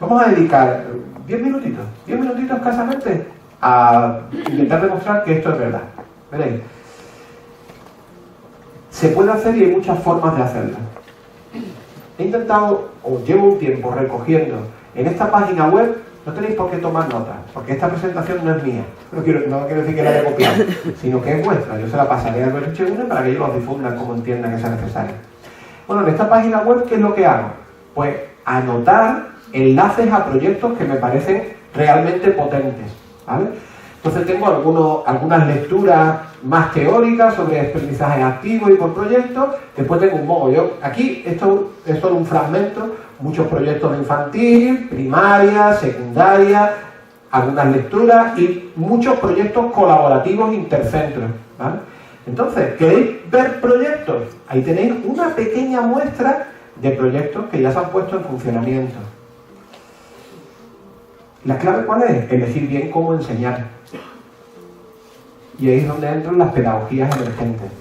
Vamos a dedicar 10 minutitos escasamente, a intentar demostrar que esto es verdad. Veréis, se puede hacer y hay muchas formas de hacerlo. He intentado, o llevo un tiempo recogiendo en esta página web. No tenéis por qué tomar notas, porque esta presentación no es mía. No quiero decir que la haya copiado, sino que es vuestra. Yo se la pasaré a Albert Chegune para que ellos los difundan como entiendan que sea necesario. Bueno, en esta página web, ¿qué es lo que hago? Pues anotar enlaces a proyectos que me parecen realmente potentes, ¿vale? Entonces tengo algunas lecturas más teóricas sobre aprendizaje activo y por proyectos. Después tengo un mogollón. Aquí esto es solo un fragmento. Muchos proyectos de infantil, primaria, secundaria, algunas lecturas y muchos proyectos colaborativos intercentros, ¿vale? Entonces, ¿queréis ver proyectos? Ahí tenéis una pequeña muestra de proyectos que ya se han puesto en funcionamiento. ¿La clave cuál es? Elegir bien cómo enseñar. Y ahí es donde entran las pedagogías emergentes.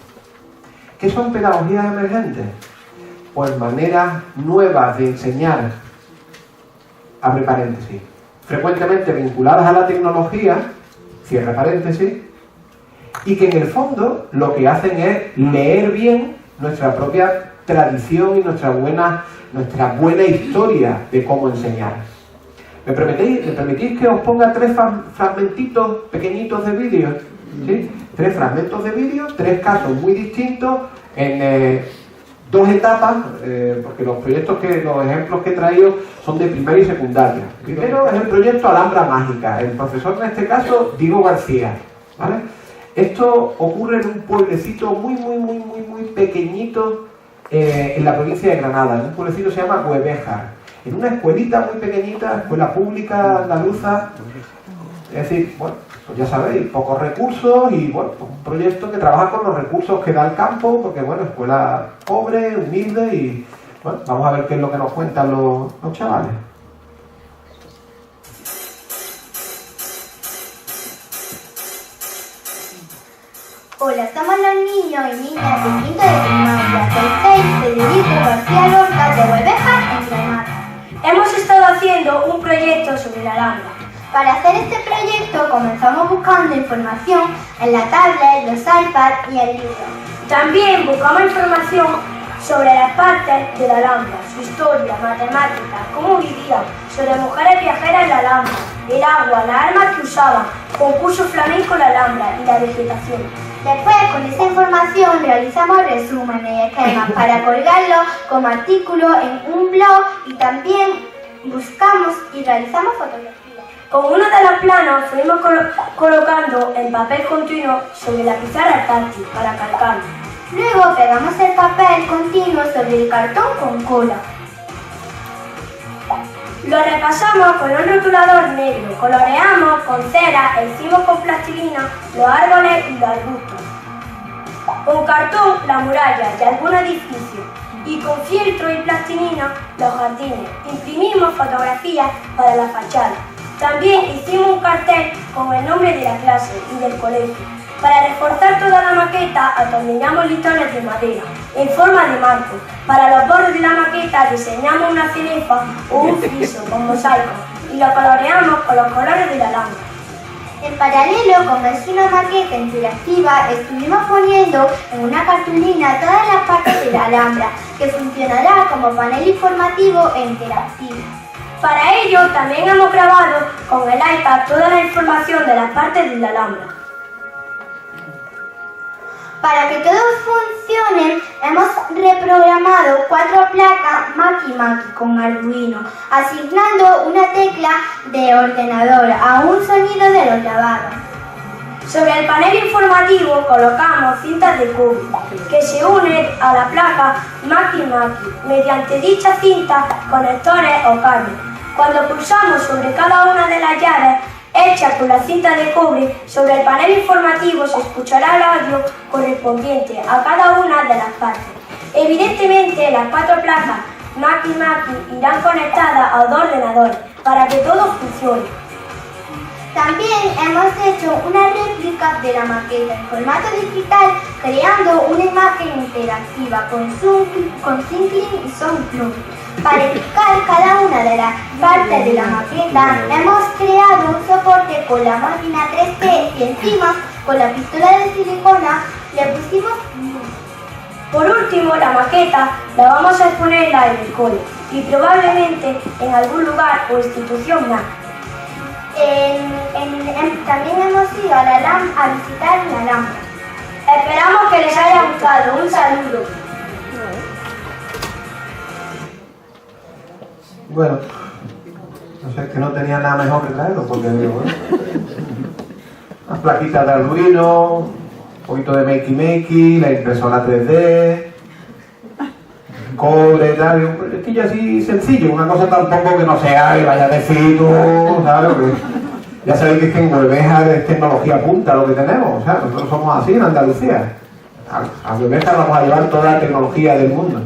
¿Qué son pedagogías emergentes? Pues maneras nuevas de enseñar, abre paréntesis, frecuentemente vinculadas a la tecnología, cierre paréntesis, y que en el fondo lo que hacen es leer bien nuestra propia tradición y nuestra buena historia de cómo enseñar. ¿Me permitís que os ponga 3 fragmentitos pequeñitos de vídeo? ¿Sí? 3 fragmentos de vídeo, 3 casos muy distintos en 2 etapas, porque los ejemplos que he traído son de primaria y secundaria. Primero es el proyecto Alhambra Mágica. El profesor en este caso, Diego García, ¿vale? Esto ocurre en un pueblecito muy pequeñito en la provincia de Granada. En un pueblecito se llama Huevejar. En una escuelita muy pequeñita, escuela pública andaluza. Es decir, bueno, pues ya sabéis, pocos recursos y bueno, pues un proyecto que trabaja con los recursos que da el campo, porque bueno, escuela pobre, humilde y bueno, vamos a ver qué es lo que nos cuentan los chavales. Hola, somos los niños y niñas de quinto de primaria del 6 Federico García Lorca de Huevejar en Granada. Hemos estado haciendo un proyecto sobre la Alhambra. Para hacer este proyecto comenzamos buscando información en la tablet, los iPads y el libro. También buscamos información sobre las partes de la Alhambra, su historia, matemáticas, cómo vivían, sobre mujeres viajeras en la Alhambra, el agua, las armas que usaban, concurso flamenco en la Alhambra y la vegetación. Después, con esa información, realizamos resúmenes y esquemas para colgarlos como artículos en un blog y también buscamos y realizamos fotografías. Con uno de los planos fuimos colocando el papel continuo sobre la pizarra táctil para calcarlo. Luego pegamos el papel continuo sobre el cartón con cola. Lo repasamos con un rotulador negro, coloreamos con cera e hicimos con plastilina los árboles y los arbustos. Con cartón la muralla y algún edificio y con fieltro y plastilina los jardines. Imprimimos fotografías para la fachada. También hicimos un cartel con el nombre de la clase y del colegio. Para reforzar toda la maqueta atornillamos listones de madera en forma de marco. Para los bordes de la maqueta diseñamos una cenefa o un friso con mosaico y lo coloreamos con los colores de la Alhambra. En paralelo, como es una maqueta interactiva, estuvimos poniendo en una cartulina todas las partes de la Alhambra, que funcionará como panel informativo e interactivo. Para ello también hemos grabado con el iPad toda la información de las partes de la Alhambra. Para que todo funcione, hemos reprogramado 4 placas Maki con Arduino, asignando una tecla de ordenador a un sonido de los grabados. Sobre el panel informativo colocamos cintas de cobre que se unen a la placa Maki mediante dicha cinta, conectores o cables. Cuando pulsamos sobre cada una de las llaves hechas con la cinta de cobre sobre el panel informativo, se escuchará el audio correspondiente a cada una de las partes. Evidentemente, las 4 placas Maki irán conectadas a 2 ordenadores para que todo funcione. También hemos hecho una réplica de la maqueta en formato digital, creando una imagen interactiva con Syncline y SoundCloud. Para explicar cada una de las partes de la maqueta, hemos creado un soporte con la máquina 3D y encima, con la pistola de silicona, le pusimos luz. Por último, la maqueta la vamos a exponer en el cole y probablemente en algún lugar o institución más. También hemos ido a visitar la Alhambra. Esperamos que les haya gustado. Un saludo. Bueno, no sé, que no tenía nada mejor que traerlo, porque bueno, unas plaquitas de Arduino, un poquito de makey, la impresora 3D, cobre, tal, un proyectillo así sencillo, una cosa tampoco que no sea que vaya de frito, ¿sabes? Porque ya sabéis que es que en Huelveja es tecnología punta lo que tenemos, o sea, nosotros somos así en Andalucía. A Huelveja vamos a llevar toda la tecnología del mundo.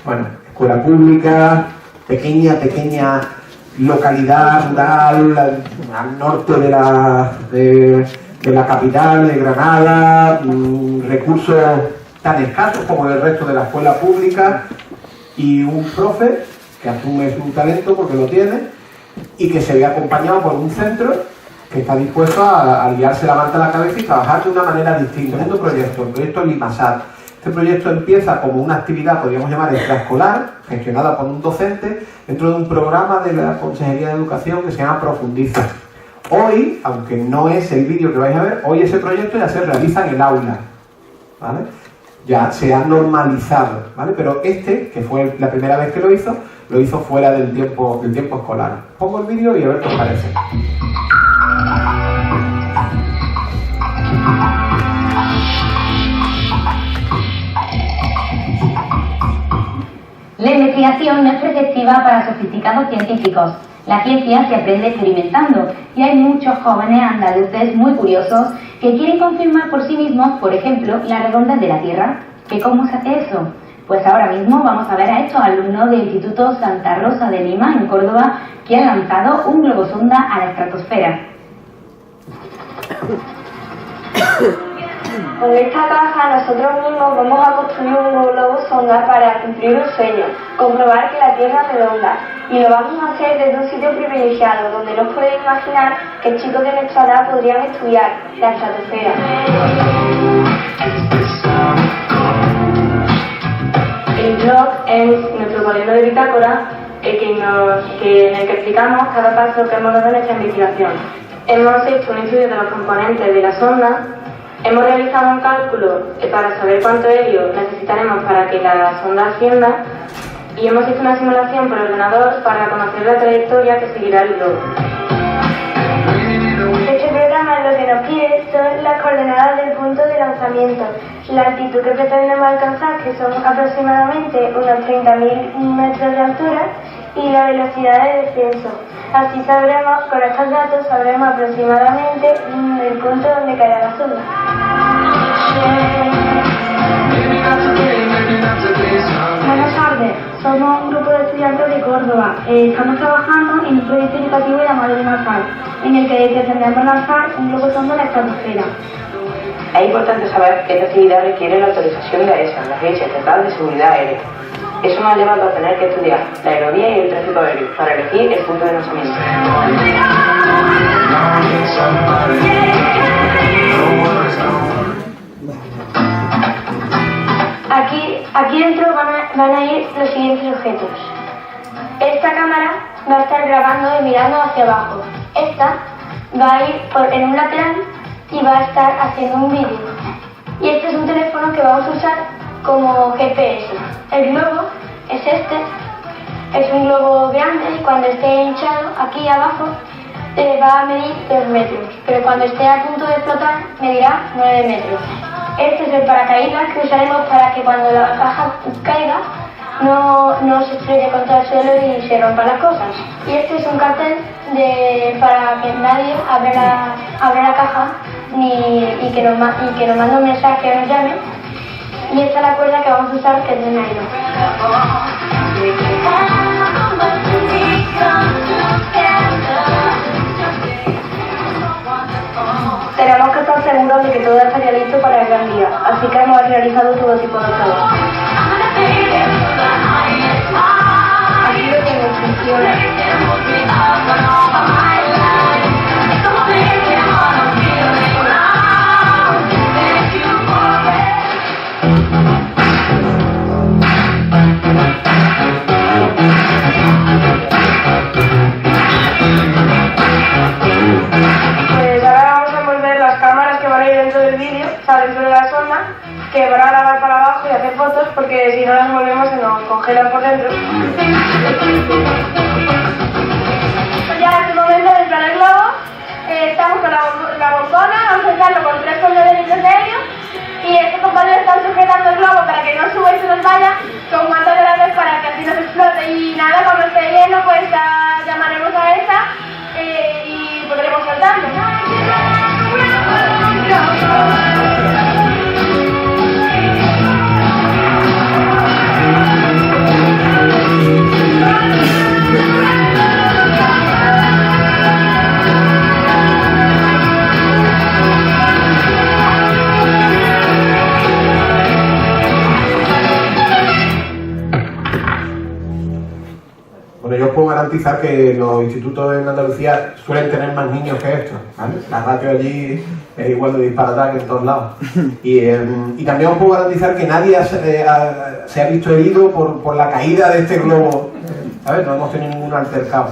Bueno, escuela pública, pequeña localidad rural al norte de la capital, de Granada, recursos tan escasos como el resto de la escuela pública, y un profe que asume su talento porque lo tiene y que se ve acompañado por un centro que está dispuesto a liarse la manta a la cabeza y trabajar de una manera distinta. Es un proyecto, el proyecto Limasat. Este proyecto empieza como una actividad, podríamos llamar extraescolar, gestionada por un docente, dentro de un programa de la Consejería de Educación que se llama Profundiza. Hoy, aunque no es el vídeo que vais a ver, hoy ese proyecto ya se realiza en el aula, ¿vale? Ya se ha normalizado, ¿vale? Pero este, que fue la primera vez que lo hizo fuera del tiempo escolar. Pongo el vídeo y a ver qué os parece. La investigación no es preceptiva para sofisticados científicos. La ciencia se aprende experimentando y hay muchos jóvenes andaluces muy curiosos que quieren confirmar por sí mismos, por ejemplo, la redondez de la Tierra. ¿Que cómo se hace eso? Pues ahora mismo vamos a ver a estos alumnos del Instituto Santa Rosa de Lima, en Córdoba, que han lanzado un globosonda a la estratosfera. Con esta caja nosotros mismos vamos a construir un globo sonda para cumplir un sueño, comprobar que la Tierra es redonda. Y lo vamos a hacer desde un sitio privilegiado, donde no os podéis imaginar que chicos de nuestra edad podrían estudiar, la estratosfera. El blog es nuestro cuaderno de bitácora en el que explicamos cada paso que hemos dado en esta investigación. Hemos hecho un estudio de los componentes de la sonda. Hemos realizado un cálculo para saber cuánto helio necesitaremos para que la sonda ascienda y hemos hecho una simulación por ordenador para conocer la trayectoria que seguirá el globo. Este programa lo que nos pide son las coordenadas del punto de lanzamiento, la altitud que pretendemos alcanzar, que son aproximadamente unos 30.000 metros de altura, y la velocidad de descenso. Así sabremos, con estos datos, sabremos aproximadamente el punto donde caerá la sonda. Buenas tardes, somos un grupo de estudiantes de Córdoba. Estamos trabajando en un proyecto educativo llamado Limasat, en el que pretendemos lanzar un globo sonda a la estratosfera. Es importante saber que esta actividad requiere la autorización de la ESA, la Agencia Estatal de Seguridad Aérea. Eso nos ha llevado a tener que estudiar la aerolínea y el tráfico aéreo para elegir el punto de lanzamiento. Aquí dentro van a ir los siguientes objetos. Esta cámara va a estar grabando y mirando hacia abajo. Esta va a ir en un lateral y va a estar haciendo un vídeo. Y este es un teléfono que vamos a usar como GPS. El globo es este. Es un globo grande y cuando esté hinchado aquí abajo va a medir 2 metros. Pero cuando esté a punto de explotar medirá 9 metros. Este es el paracaídas que usaremos para que cuando la caja caiga no se estrelle contra el suelo y se rompan las cosas. Y este es un cartel para que nadie abra la caja y que nos mande un mensaje o nos llame. Y esta es la cuerda que vamos a usar, que es de nylon. Tenemos que estar seguros de que todo estaría listo para el gran día, así que hemos realizado todo tipo de pruebas. generaciones. Pues ahora vamos a envolver las cámaras que van a ir dentro del vídeo, o sea, dentro de la sonda, que van a grabar para abajo y hacer fotos, porque si no las envolvemos se nos congelan por dentro. Pues ya es el momento de entrar el globo. Estamos con la bombona, vamos a usarlo con 3 contenedores de helio y estos compañeros están sujetando el globo para que no suba y se nos vaya con guantes grandes para que así no se explote. Y nada, cuando esté lleno pues ya llamaremos a esa y podremos soltarlo. Bueno, yo os puedo garantizar que los institutos en Andalucía suelen tener más niños que estos, ¿vale? La ratio allí es igual de disparatada que en todos lados. Y también os puedo garantizar que nadie se ha visto herido por la caída de este globo, ¿sabes? No hemos tenido ningún altercado.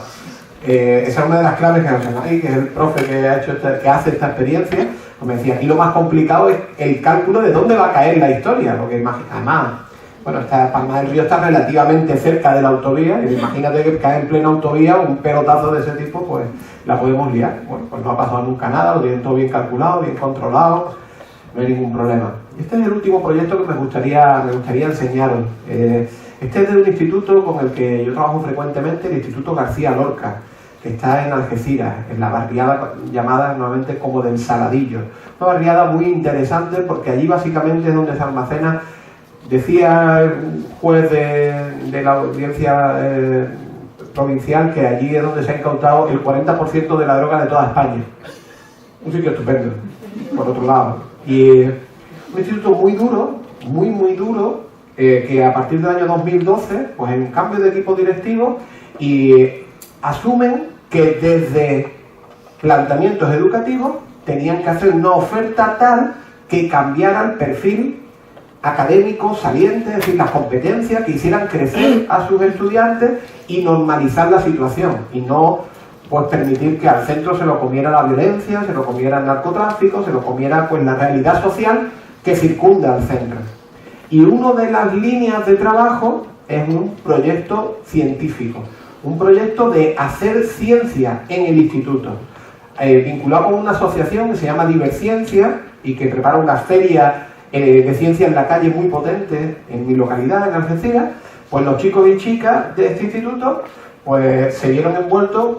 Esa es una de las claves que nos enseñáis, que es el profe que hace esta experiencia. Pues me decía, aquí lo más complicado es el cálculo de dónde va a caer la historia, porque además, bueno, esta Palma del Río está relativamente cerca de la autovía, y imagínate que cae en plena autovía un pelotazo de ese tipo, pues la podemos liar. Bueno, pues no ha pasado nunca nada, lo tienen todo bien calculado, bien controlado, no hay ningún problema. Este es el último proyecto que me gustaría enseñaros. Este es de un instituto con el que yo trabajo frecuentemente, el Instituto García Lorca, que está en Algeciras, en la barriada llamada nuevamente como del Saladillo. Una barriada muy interesante porque allí básicamente es donde se almacena. Decía el juez de la audiencia provincial que allí es donde se ha incautado el 40% de la droga de toda España. Un sitio estupendo, por otro lado. Y un instituto muy duro, muy duro, que a partir del año 2012, pues en cambio de equipo directivo, y asumen que desde planteamientos educativos tenían que hacer una oferta tal que cambiara el perfil académicos salientes, es decir, las competencias que hicieran crecer a sus estudiantes y normalizar la situación y no pues permitir que al centro se lo comiera la violencia, se lo comiera el narcotráfico, se lo comiera pues la realidad social que circunda al centro. Y una de las líneas de trabajo es un proyecto científico, un proyecto de hacer ciencia en el instituto, vinculado con una asociación que se llama Diverciencia y que prepara una feria de ciencia en la calle muy potente en mi localidad, en Algeciras. Pues los chicos y chicas de este instituto pues se vieron envueltos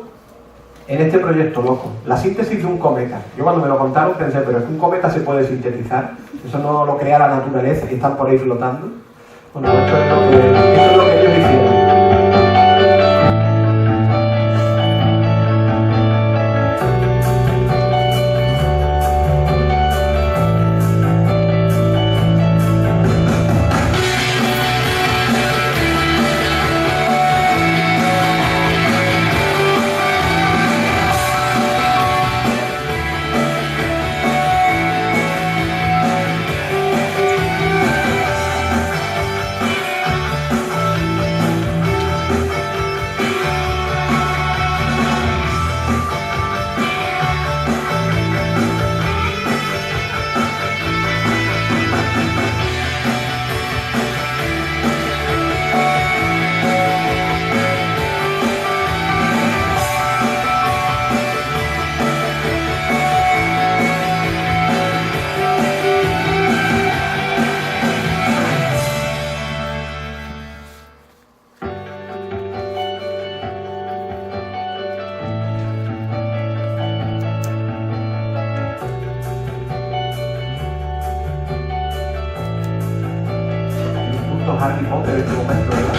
en este proyecto loco, la síntesis de un cometa. Yo cuando me lo contaron pensé, pero es que un cometa se puede sintetizar, eso no lo crea la naturaleza y están por ahí flotando. Bueno, esto es lo que ellos hicieron. Harry Potter en este momento, ¿verdad?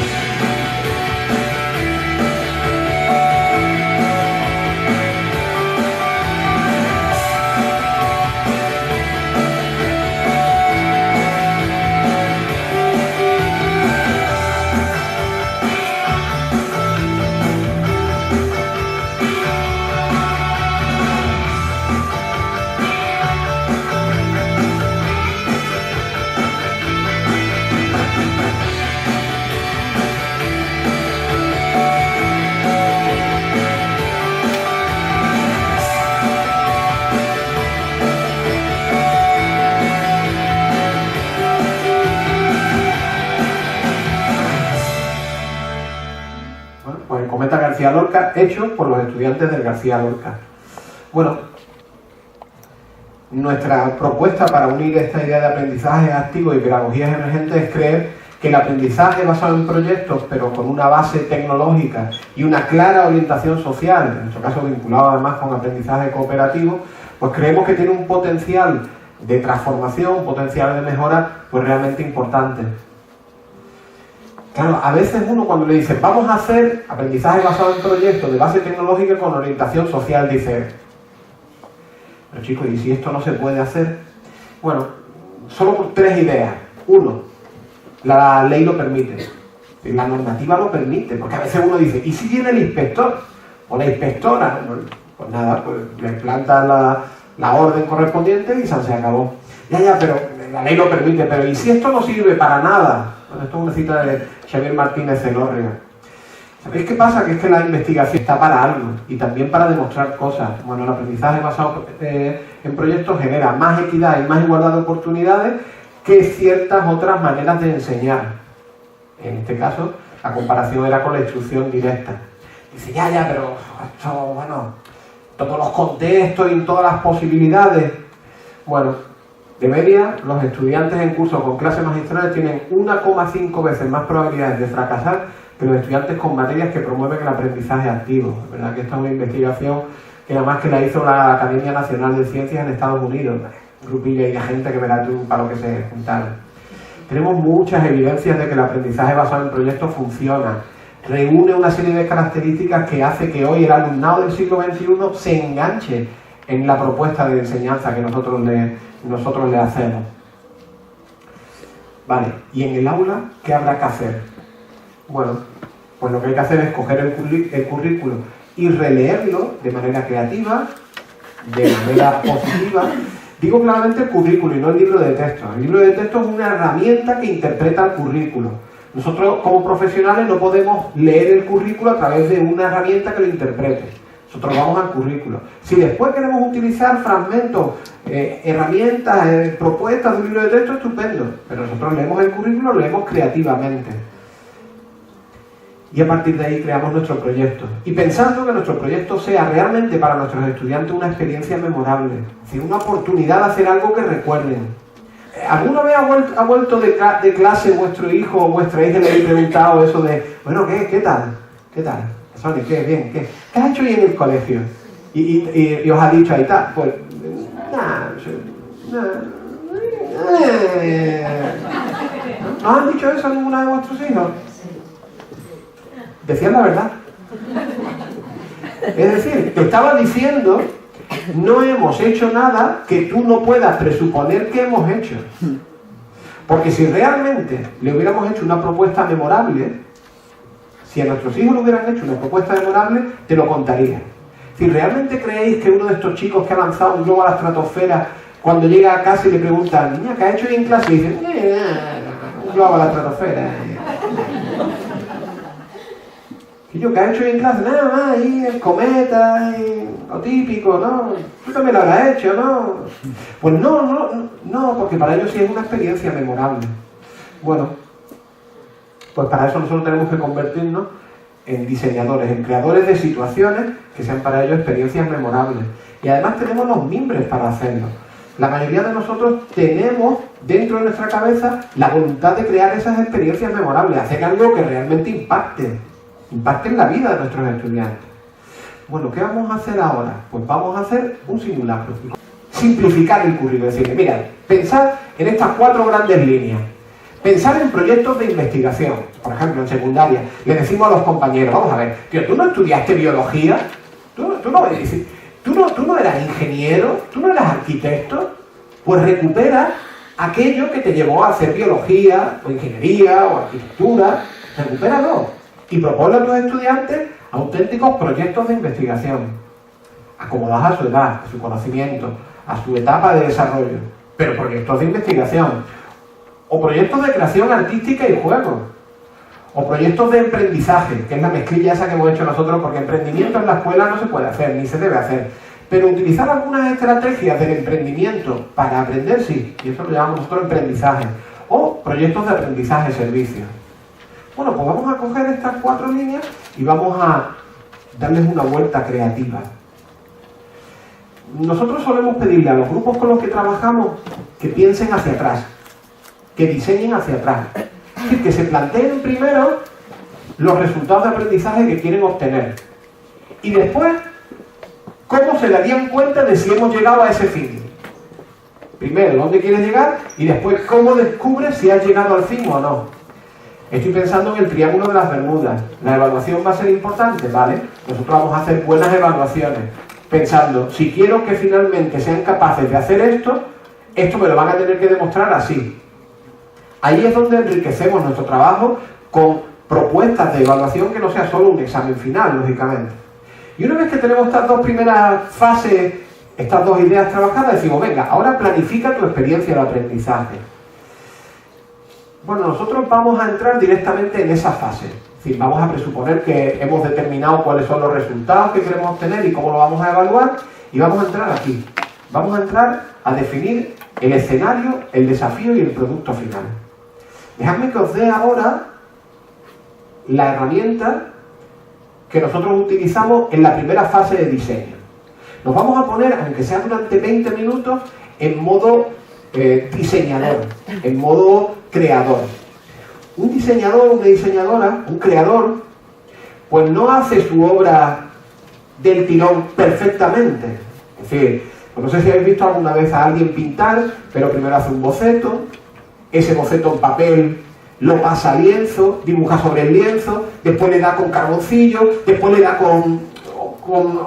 Lorca hecho por los estudiantes del García Lorca. Bueno, nuestra propuesta para unir esta idea de aprendizaje activo y pedagogías emergentes es creer que el aprendizaje basado en proyectos, pero con una base tecnológica y una clara orientación social, en nuestro caso vinculado además con aprendizaje cooperativo, pues creemos que tiene un potencial de transformación, un potencial de mejora, pues realmente importante. Claro, a veces uno cuando le dice vamos a hacer aprendizaje basado en proyectos de base tecnológica con orientación social, dice, pero chicos, ¿y si esto no se puede hacer? Bueno, solo por 3 ideas. 1, la ley lo permite, la normativa lo permite, porque a veces uno dice, ¿y si viene el inspector o la inspectora? Pues nada, pues le planta la orden correspondiente y se acabó. Ya, pero la ley lo permite, pero ¿y si esto no sirve para nada? Bueno, esto es una cita de Xavier Martínez Celórriga. ¿Sabéis qué pasa? Que es que la investigación está para algo y también para demostrar cosas. Bueno, el aprendizaje basado en proyectos genera más equidad y más igualdad de oportunidades que ciertas otras maneras de enseñar. En este caso, la comparación era con la instrucción directa. Dice, ya, pero esto, bueno, todos los contextos y todas las posibilidades. Bueno, de media, los estudiantes en curso con clases magistrales tienen 1,5 veces más probabilidades de fracasar que los estudiantes con materias que promueven el aprendizaje activo. Es verdad que esta es una investigación que además que la hizo la Academia Nacional de Ciencias en Estados Unidos. Un grupillo de gente que verá tú para lo que se juntaron. Tenemos muchas evidencias de que el aprendizaje basado en proyectos funciona. Reúne una serie de características que hace que hoy el alumnado del siglo XXI se enganche en la propuesta de enseñanza que nosotros le hacemos. Vale, y en el aula, ¿qué habrá que hacer? Bueno, pues lo que hay que hacer es coger el currículo y releerlo de manera creativa, de manera positiva. Digo claramente el currículo y no el libro de texto. El libro de texto es una herramienta que interpreta el currículo. Nosotros como profesionales no podemos leer el currículo a través de una herramienta que lo interprete. Nosotros vamos al currículo. Si después queremos utilizar fragmentos, herramientas, propuestas de un libro de texto, estupendo. Pero nosotros leemos el currículo, lo leemos creativamente. Y a partir de ahí creamos nuestro proyecto. Y pensando que nuestro proyecto sea realmente para nuestros estudiantes una experiencia memorable. Es decir, una oportunidad de hacer algo que recuerden. ¿Alguna vez ha vuelto de clase vuestro hijo o vuestra hija y le habéis preguntado eso de, bueno, ¿qué tal? ¿Qué tal? Sony, ¿qué? Bien, ¿qué has hecho hoy en el colegio? Y os ha dicho ahí está, pues, ¿no han dicho eso a ninguna de vuestros hijos? Decían la verdad. Es decir, te estaba diciendo, no hemos hecho nada que tú no puedas presuponer que hemos hecho. Porque si realmente le hubiéramos hecho una propuesta memorable, si a nuestros hijos le hubieran hecho una propuesta memorable, te lo contaría. Si realmente creéis que uno de estos chicos que ha lanzado un globo a la estratosfera, cuando llega a casa y le preguntan, niña, ¿qué ha hecho hoy en clase? Y dicen, un globo a la estratosfera. Y yo, ¿qué ha hecho hoy en clase? Nada más, ahí el cometa, y lo típico, ¿no? Tú también lo habrás hecho, ¿no? Pues no, porque para ellos sí es una experiencia memorable. Bueno, pues para eso nosotros tenemos que convertirnos en diseñadores, en creadores de situaciones que sean para ellos experiencias memorables. Y además tenemos los mimbres para hacerlo. La mayoría de nosotros tenemos dentro de nuestra cabeza la voluntad de crear esas experiencias memorables, hacer algo que realmente impacte en la vida de nuestros estudiantes. Bueno, ¿qué vamos a hacer ahora? Pues vamos a hacer un simulacro. Simplificar el currículo, decirle, mira, pensad en estas 4 grandes líneas. Pensar en proyectos de investigación, por ejemplo, en secundaria. Le decimos a los compañeros, vamos a ver, tío, ¿tú no estudiaste biología? ¿Tú no eras ingeniero? ¿Tú no eras arquitecto? Pues recupera aquello que te llevó a hacer biología, o ingeniería, o arquitectura. Recupéralo. Y proponle a tus estudiantes auténticos proyectos de investigación, acomodados a su edad, a su conocimiento, a su etapa de desarrollo, pero proyectos de investigación, o proyectos de creación artística y juego, o proyectos de emprendizaje, que es la mezclilla esa que hemos hecho nosotros, porque emprendimiento en la escuela no se puede hacer, ni se debe hacer, pero utilizar algunas estrategias del emprendimiento para aprender, sí, y eso lo llamamos nosotros emprendizaje, o proyectos de aprendizaje servicio. Bueno, pues vamos a coger estas 4 líneas y vamos a darles una vuelta creativa. Nosotros solemos pedirle a los grupos con los que trabajamos que piensen hacia atrás, que diseñen hacia atrás. Es decir, que se planteen primero los resultados de aprendizaje que quieren obtener. Y después, ¿cómo se darían cuenta de si hemos llegado a ese fin? Primero, ¿dónde quieres llegar? Y después, ¿cómo descubres si has llegado al fin o no? Estoy pensando en el triángulo de las Bermudas. ¿La evaluación va a ser importante? Vale. Nosotros vamos a hacer buenas evaluaciones, pensando, si quiero que finalmente sean capaces de hacer esto, esto me lo van a tener que demostrar así. Ahí es donde enriquecemos nuestro trabajo con propuestas de evaluación que no sea solo un examen final, lógicamente. Y una vez que tenemos estas dos primeras fases, estas dos ideas trabajadas, decimos, venga, ahora planifica tu experiencia de aprendizaje. Bueno, nosotros vamos a entrar directamente en esa fase. Es decir, vamos a presuponer que hemos determinado cuáles son los resultados que queremos obtener y cómo lo vamos a evaluar, y vamos a entrar aquí. Vamos a entrar a definir el escenario, el desafío y el producto final. Dejadme que os dé ahora la herramienta que nosotros utilizamos en la primera fase de diseño. Nos vamos a poner, aunque sea durante 20 minutos, en modo diseñador, en modo creador. Un diseñador, una diseñadora, un creador, pues no hace su obra del tirón perfectamente. Es decir, pues no sé si habéis visto alguna vez a alguien pintar, pero primero hace un boceto, ese boceto en papel lo pasa a lienzo, dibuja sobre el lienzo, después le da con carboncillo, después le da con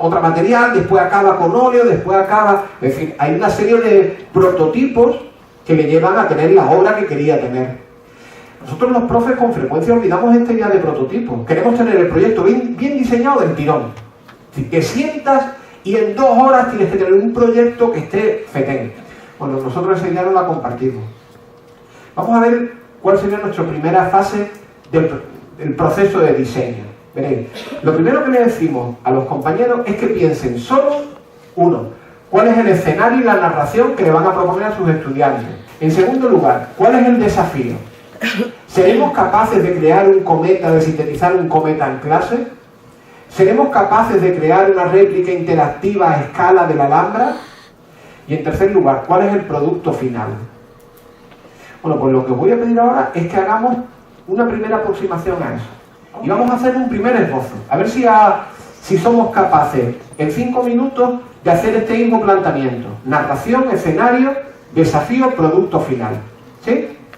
otro material, después acaba con óleo, después acaba... En fin, hay una serie de prototipos que le llevan a tener la obra que quería tener. Nosotros los profes con frecuencia olvidamos esta idea de prototipo. Queremos tener el proyecto bien diseñado del tirón. Si te sientas y en 2 horas tienes que tener un proyecto que esté fetén. Bueno, nosotros esa idea no la compartimos. Vamos a ver cuál sería nuestra primera fase del proceso de diseño. Veréis, lo primero que le decimos a los compañeros es que piensen solo, uno, cuál es el escenario y la narración que le van a proponer a sus estudiantes. En segundo lugar, cuál es el desafío. ¿Seremos capaces de crear un cometa, de sintetizar un cometa en clase? ¿Seremos capaces de crear una réplica interactiva a escala de la Alhambra? Y en tercer lugar, ¿cuál es el producto final? Bueno, pues lo que os voy a pedir ahora es que hagamos una primera aproximación a eso. Y vamos a hacer un primer esbozo. A ver si somos capaces en 5 minutos de hacer este mismo planteamiento. Narración, escenario, desafío, producto final. ¿Sí?